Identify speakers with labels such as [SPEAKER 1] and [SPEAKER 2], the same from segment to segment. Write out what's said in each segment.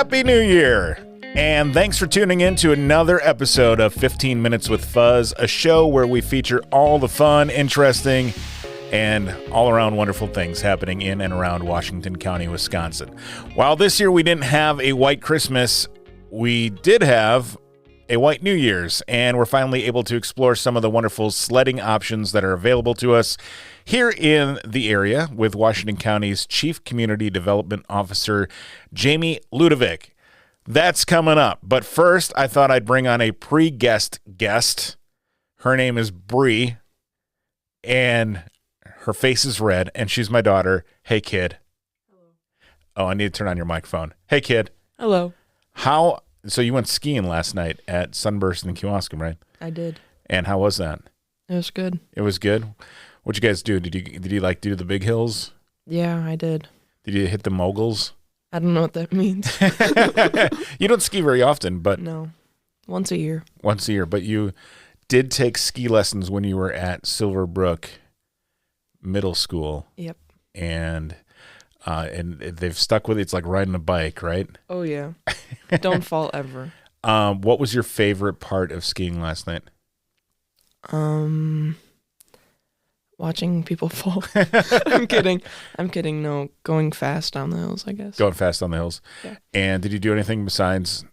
[SPEAKER 1] Happy New Year! And thanks for tuning in to another episode of 15 Minutes with Fuzz, a show where we feature all the fun, interesting, and all-around wonderful things happening in and around Washington County, Wisconsin. While this year we didn't have a white Christmas, we did have a white New Year's, and we're finally able to explore some of the wonderful sledding options that are available to us here in the area with Washington County's Chief Community Development Officer, Jamie Ludovic. That's coming up. But first, I thought I'd bring on a pre-guest guest. Her name is Bree, and her face is red, and she's my daughter. Hey, kid.
[SPEAKER 2] Hello.
[SPEAKER 1] Oh, I need to turn on your microphone. Hey, kid.
[SPEAKER 2] Hello.
[SPEAKER 1] So you went skiing last night at Sunburst in Kewaskum, right?
[SPEAKER 2] I did.
[SPEAKER 1] And how was that?
[SPEAKER 2] It was good.
[SPEAKER 1] It was good? What'd you guys do? Did you like do the big hills?
[SPEAKER 2] Yeah, I did.
[SPEAKER 1] Did you hit the moguls?
[SPEAKER 2] I don't know what that means.
[SPEAKER 1] You don't ski very often, but
[SPEAKER 2] No. Once a year.
[SPEAKER 1] once a year. But you did take ski lessons when you were at Silverbrook Middle School.
[SPEAKER 2] Yep.
[SPEAKER 1] And they've stuck with it. It's like riding a bike, right?
[SPEAKER 2] Oh, yeah. Don't fall ever.
[SPEAKER 1] What was your favorite part of skiing last night?
[SPEAKER 2] Watching people fall. I'm kidding. No, going fast down the hills, I guess.
[SPEAKER 1] Going fast on the hills.
[SPEAKER 2] Yeah.
[SPEAKER 1] And did you do anything besides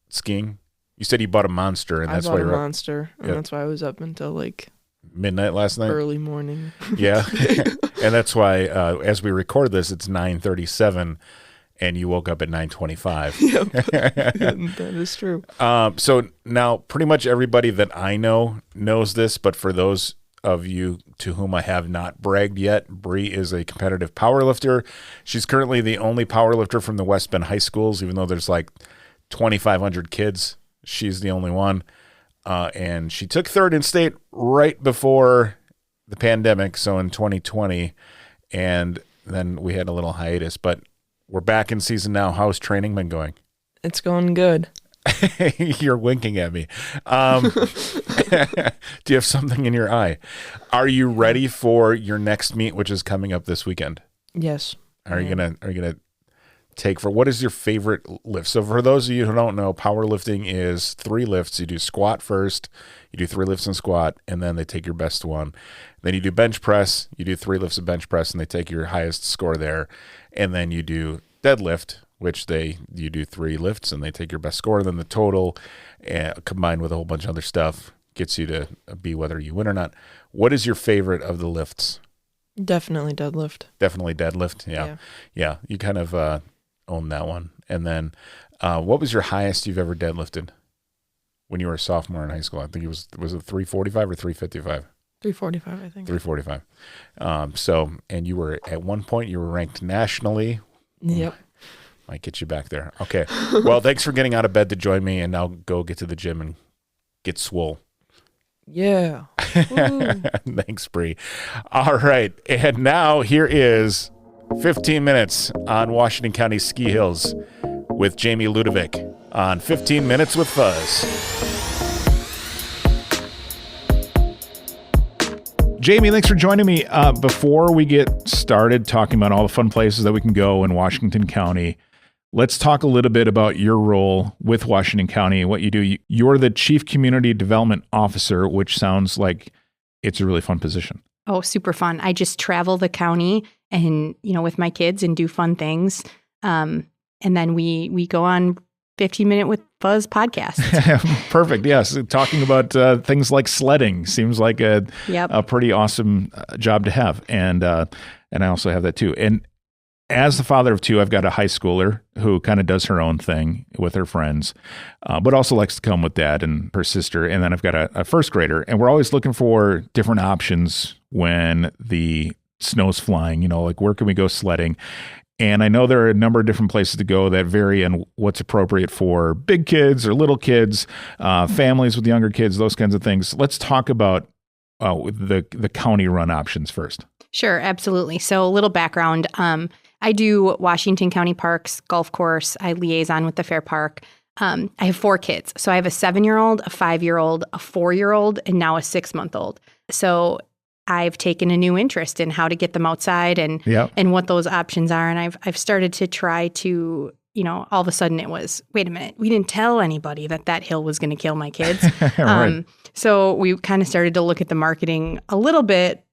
[SPEAKER 1] skiing? You said you bought a Monster, and that's
[SPEAKER 2] I
[SPEAKER 1] why
[SPEAKER 2] bought a
[SPEAKER 1] you're up
[SPEAKER 2] Monster, and
[SPEAKER 1] Yep.
[SPEAKER 2] that's why I was up until like
[SPEAKER 1] midnight last night.
[SPEAKER 2] early morning.
[SPEAKER 1] Yeah. And that's why as we record this, it's 9:37, and you woke up at 9:25.
[SPEAKER 2] Yep. That is true.
[SPEAKER 1] So now pretty much everybody that I know knows this, but for those of you to whom I have not bragged yet, Bree is a competitive powerlifter. She's currently the only powerlifter from the West Bend high schools, even though there's like 2,500 kids. She's the only one. And she took third in state right before the pandemic, so in 2020. And then we had a little hiatus, but we're back in season now. How's training been going?
[SPEAKER 2] It's going good.
[SPEAKER 1] You're winking at me. Do you have something in your eye? Are you ready for your next meet, which is coming up this weekend?
[SPEAKER 2] Yes.
[SPEAKER 1] Are you gonna take for what is your favorite lift? So for those of you who don't know, powerlifting is 3 lifts. You do squat first, you do 3 lifts in squat, and then they take your best one. Then you do bench press, you do 3 lifts of bench press, and they take your highest score there. And then you do deadlift, which you do 3 lifts and they take your best score. And then the total, combined with a whole bunch of other stuff, gets you to be whether you win or not. What is your favorite of the lifts?
[SPEAKER 2] Definitely deadlift.
[SPEAKER 1] Definitely deadlift. Yeah. You kind of own that one. And then what was your highest you've ever deadlifted when you were a sophomore in high school? I think was it 345 or 355?
[SPEAKER 2] 345, I think.
[SPEAKER 1] 345. And you were at one point you were ranked nationally.
[SPEAKER 2] Yep.
[SPEAKER 1] Might get you back there. Okay. Well, thanks for getting out of bed to join me, and now go get to the gym and get swole.
[SPEAKER 2] Yeah.
[SPEAKER 1] Thanks, Bree. All right. And now here is 15 minutes on Washington County ski hills with Jamie Ludovic on 15 Minutes with Fuzz. Jamie, thanks for joining me. Before we get started talking about all the fun places that we can go in Washington County, let's talk a little bit about your role with Washington County and what you do. You're the Chief Community Development Officer, which sounds like it's a really fun position.
[SPEAKER 3] Oh, super fun. I just travel the county and, with my kids and do fun things. And then we go on 15 Minute with Fuzz podcast.
[SPEAKER 1] Perfect. Yes. Talking about things like sledding seems like a pretty awesome job to have. And I also have that too. And as the father of 2, I've got a high schooler who kind of does her own thing with her friends, but also likes to come with dad and her sister. And then I've got a first grader, and we're always looking for different options when the snow's flying, like where can we go sledding? And I know there are a number of different places to go that vary on what's appropriate for big kids or little kids, families with younger kids, those kinds of things. Let's talk about the county run options first.
[SPEAKER 3] Sure, absolutely. So a little background. I do Washington County Parks golf course. I liaison with the Fair Park. I have 4 kids. So I have a 7-year-old, a 5-year-old, a 4-year-old, and now a 6-month-old. So I've taken a new interest in how to get them outside and what those options are. And I've started to try to all of a sudden it was, wait a minute, we didn't tell anybody that hill was going to kill my kids.
[SPEAKER 1] Right.
[SPEAKER 3] So we kind of started to look at the marketing a little bit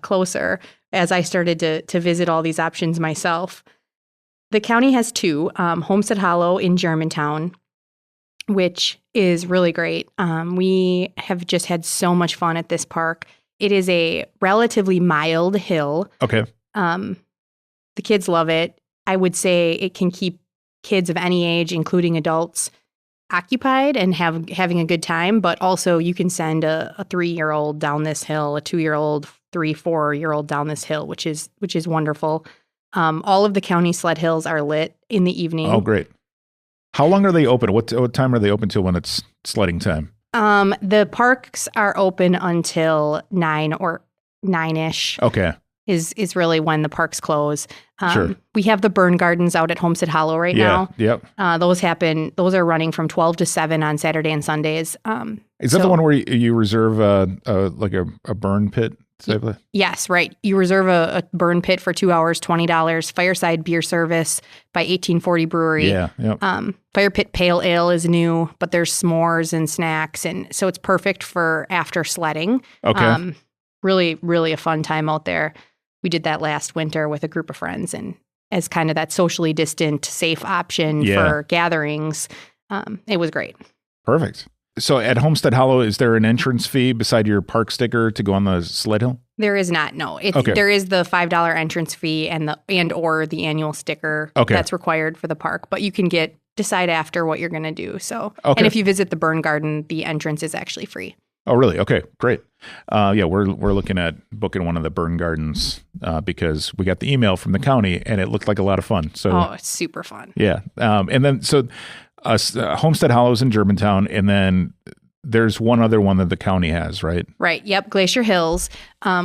[SPEAKER 3] closer as I started to visit all these options myself. The county has two, Homestead Hollow in Germantown, which is really great. We have just had so much fun at this park. It is a relatively mild hill.
[SPEAKER 1] Okay.
[SPEAKER 3] The kids love it. I would say it can keep kids of any age, including adults, occupied and having a good time. But also you can send a 3-year-old down this hill, a 2-year-old, 3-4-year-old down this hill, which is wonderful. All of the county sled hills are lit in the evening.
[SPEAKER 1] Oh, great. How long are they open? What time are they open till when it's sledding time?
[SPEAKER 3] The parks are open until 9 or 9-ish.
[SPEAKER 1] Okay.
[SPEAKER 3] Is really when the parks close.
[SPEAKER 1] Sure.
[SPEAKER 3] We have the burn gardens out at Homestead Hollow right now.
[SPEAKER 1] Yep.
[SPEAKER 3] Those are running from 12 to 7 on Saturday and Sundays.
[SPEAKER 1] Is that the one where you reserve like a burn pit?
[SPEAKER 3] Yes, right. You reserve a burn pit for 2 hours, $20. Fireside beer service by 1840 Brewery.
[SPEAKER 1] Yeah. Yep.
[SPEAKER 3] Fire pit pale ale is new, but there's s'mores and snacks, and so it's perfect for after sledding.
[SPEAKER 1] Okay.
[SPEAKER 3] Really, really a fun time out there. We did that last winter with a group of friends, and as kind of that socially distant, safe option for gatherings, it was great.
[SPEAKER 1] Perfect. So at Homestead Hollow, is there an entrance fee beside your park sticker to go on the sled hill?
[SPEAKER 3] There is not. No, There is the $5 entrance fee and or the annual sticker that's required for the park, but you can decide after what you're going to do. So, and if you visit the burn garden, the entrance is actually free.
[SPEAKER 1] Oh, really? Okay, great. We're looking at booking one of the burn gardens because we got the email from the county and it looked like a lot of fun. So,
[SPEAKER 3] it's super fun.
[SPEAKER 1] Yeah, and then Homestead Hollow's in Germantown, and then there's one other one that the county has, right?
[SPEAKER 3] Right. Yep. Glacier Hills,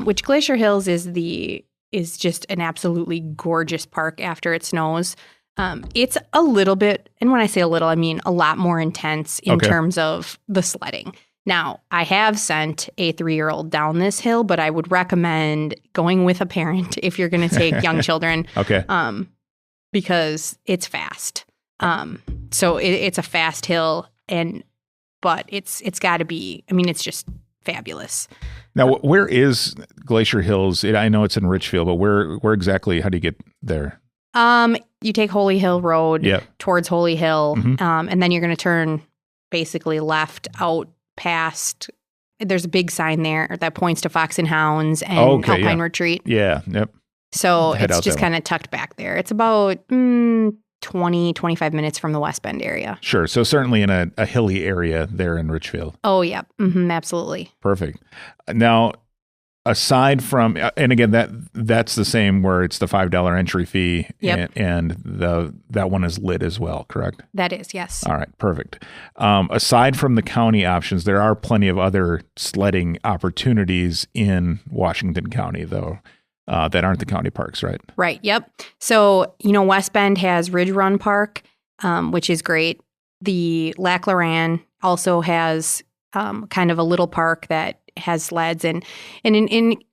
[SPEAKER 3] which Glacier Hills is just an absolutely gorgeous park after it snows. It's a little bit, and when I say a little, I mean a lot more intense in terms of the sledding. Now, I have sent a 3-year-old down this hill, but I would recommend going with a parent if you're going to take young children.
[SPEAKER 1] Okay.
[SPEAKER 3] Because it's fast. So it's a fast hill, but it's got to be. I mean, it's just fabulous.
[SPEAKER 1] Now, where is Glacier Hills? I know it's in Richfield, but where exactly? How do you get there?
[SPEAKER 3] You take Holy Hill Road towards Holy Hill, and then you're going to turn basically left out past. There's a big sign there that points to Fox and Hounds and Alpine Retreat.
[SPEAKER 1] Yeah. Yep.
[SPEAKER 3] So it's just kind of tucked back there. It's about 20-25 minutes from the West Bend area.
[SPEAKER 1] Sure. So certainly in a hilly area there in Richfield.
[SPEAKER 3] Oh, yeah. Absolutely.
[SPEAKER 1] Perfect. Now, aside from, and again, that's the same where it's the $5 entry fee and that one is lit as well, correct?
[SPEAKER 3] That is, yes.
[SPEAKER 1] All right, perfect. Aside from the county options, there are plenty of other sledding opportunities in Washington County, though. That aren't the county parks, right? Right.
[SPEAKER 3] Yep. So, West Bend has Ridge Run Park, which is great. The Lac La Renne also has kind of a little park that has sleds. And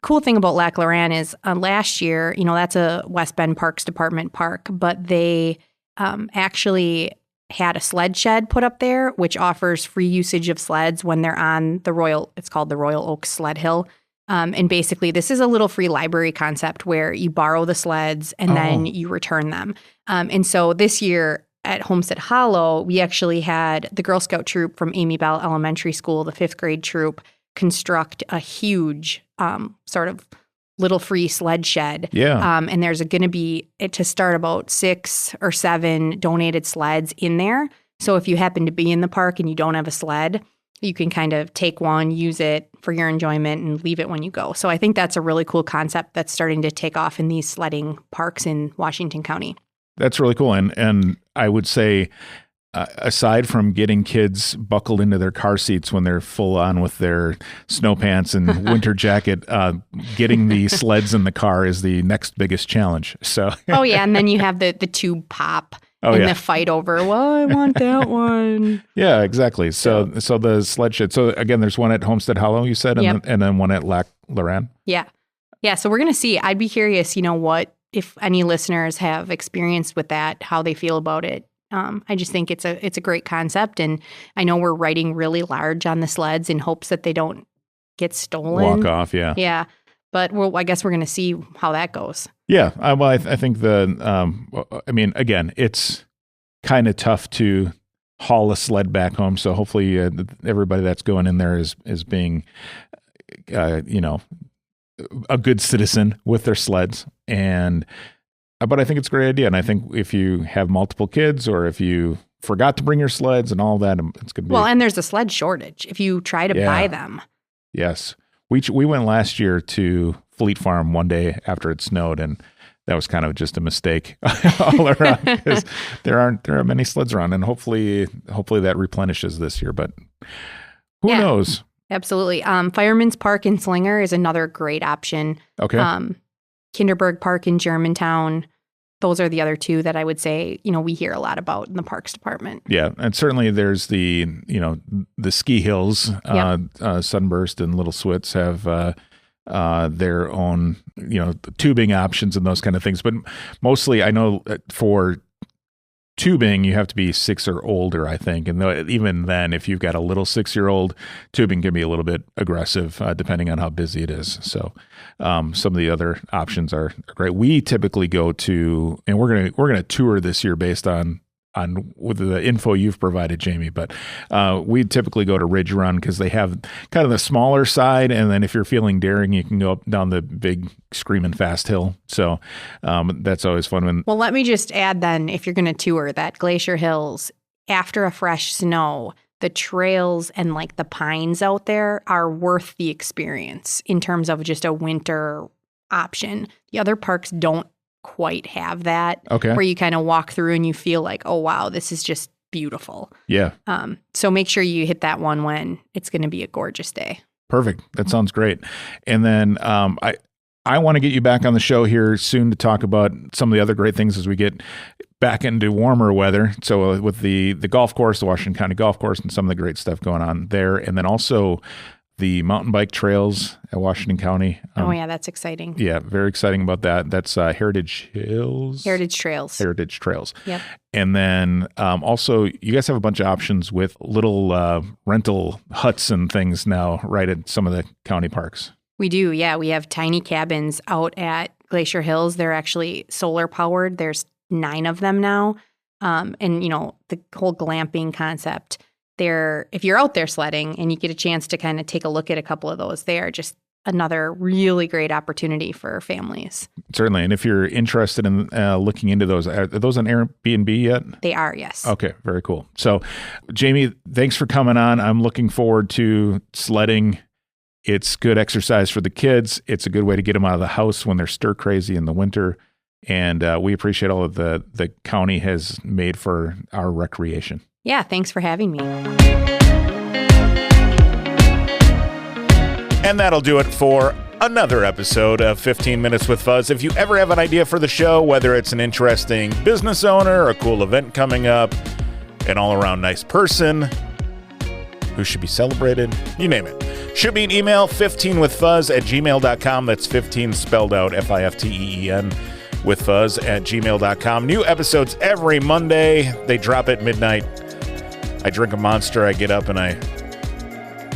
[SPEAKER 3] cool thing about Lac La Renne is last year, that's a West Bend Parks Department park, but they actually had a sled shed put up there, which offers free usage of sleds when they're on it's called the Royal Oaks Sled Hill. And basically, this is a little free library concept where you borrow the sleds and then you return them. And so this year at Homestead Hollow, we actually had the Girl Scout troop from Amy Bell Elementary School, the 5th grade troop, construct a huge sort of little free sled shed.
[SPEAKER 1] Yeah.
[SPEAKER 3] And there's going to be, to start, about 6 or 7 donated sleds in there. So if you happen to be in the park and you don't have a sled, you can kind of take one, use it for your enjoyment, and leave it when you go. So I think that's a really cool concept that's starting to take off in these sledding parks in Washington County.
[SPEAKER 1] That's really cool. And I would say, aside from getting kids buckled into their car seats when they're full on with their snow pants and winter jacket, getting the sleds in the car is the next biggest challenge. So.
[SPEAKER 3] Oh, yeah. And then you have the tube pop. The fight over, I want that one.
[SPEAKER 1] Yeah, exactly. So the sled shed. So again, there's one at Homestead Hollow, you said, and then one at Lac La Renne.
[SPEAKER 3] Yeah. Yeah. So we're going to see. I'd be curious, what if any listeners have experience with that, how they feel about it. I just think it's a great concept, and I know we're writing really large on the sleds in hopes that they don't get stolen.
[SPEAKER 1] Walk off, yeah.
[SPEAKER 3] Yeah. But I guess we're going to see how that goes.
[SPEAKER 1] Yeah. Well, I think again, it's kind of tough to haul a sled back home. So hopefully everybody that's going in there is being, a good citizen with their sleds. But I think it's a great idea. And I think if you have multiple kids or if you forgot to bring your sleds and all that, it's going to be.
[SPEAKER 3] Well, and there's a sled shortage if you try to buy them.
[SPEAKER 1] Yes. We went last year to Fleet Farm one day after it snowed, and that was kind of just a mistake all around because there aren't many sleds around, and hopefully that replenishes this year. But who knows?
[SPEAKER 3] Absolutely. Fireman's Park in Slinger is another great option.
[SPEAKER 1] Okay.
[SPEAKER 3] Kinderberg Park in Germantown. Those are the other two that I would say, we hear a lot about in the Parks Department.
[SPEAKER 1] Yeah. And certainly there's the ski hills, Sunburst and Little Swits have their own, tubing options and those kind of things. But mostly I know for tubing, you have to be 6 or older, I think. And even then, if you've got a little 6-year-old, tubing can be a little bit aggressive depending on how busy it is. So some of the other options are great. We typically go to, and we're gonna tour this year based on with the info you've provided, Jamie, but we typically go to Ridge Run because they have kind of the smaller side, and then if you're feeling daring, you can go up down the big screaming fast hill. So that's always fun.
[SPEAKER 3] Well, let me just add then, if you're going to tour that Glacier Hills, after a fresh snow, the trails and like the pines out there are worth the experience in terms of just a winter option. The other parks don't quite have that.
[SPEAKER 1] Okay.
[SPEAKER 3] Where you kind of walk through and you feel like, oh wow, this is just beautiful.
[SPEAKER 1] Yeah.
[SPEAKER 3] So make sure you hit that one when it's going to be a gorgeous day.
[SPEAKER 1] Perfect. That sounds great. And then I want to get you back on the show here soon to talk about some of the other great things as we get back into warmer weather. So with the golf course, the Washington County Golf Course, and some of the great stuff going on there, and then also the mountain bike trails at Washington County.
[SPEAKER 3] That's exciting.
[SPEAKER 1] Yeah, very exciting about that. That's Heritage Hills?
[SPEAKER 3] Heritage Trails.
[SPEAKER 1] Yep. And then also, you guys have a bunch of options with little rental huts and things now right at some of the county parks.
[SPEAKER 3] We do, yeah. We have tiny cabins out at Glacier Hills. They're actually solar powered. There's 9 of them now. And, the whole glamping concept. If you're out there sledding and you get a chance to kind of take a look at a couple of those, they are just another really great opportunity for families.
[SPEAKER 1] Certainly. And if you're interested in looking into those, are those on Airbnb yet?
[SPEAKER 3] They are, yes.
[SPEAKER 1] Okay, very cool. So, Jamie, thanks for coming on. I'm looking forward to sledding. It's good exercise for the kids. It's a good way to get them out of the house when they're stir crazy in the winter. And we appreciate all of the county has made for our recreation.
[SPEAKER 3] Yeah, thanks for having me.
[SPEAKER 1] And that'll do it for another episode of 15 Minutes with Fuzz. If you ever have an idea for the show, whether it's an interesting business owner, a cool event coming up, an all-around nice person who should be celebrated, you name it. Shoot me an email, 15withfuzz@gmail.com. That's 15 spelled out F-I-F-T-E-E-N. with fuzz@gmail.com. New episodes every Monday. They drop at midnight. I drink a Monster, I get up, and I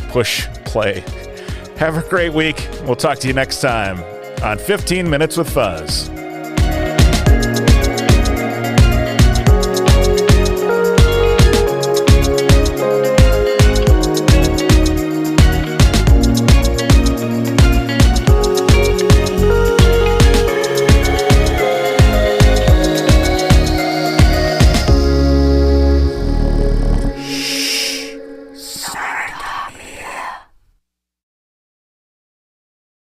[SPEAKER 1] push play. Have a great week. We'll talk to you next time on 15 Minutes with Fuzz.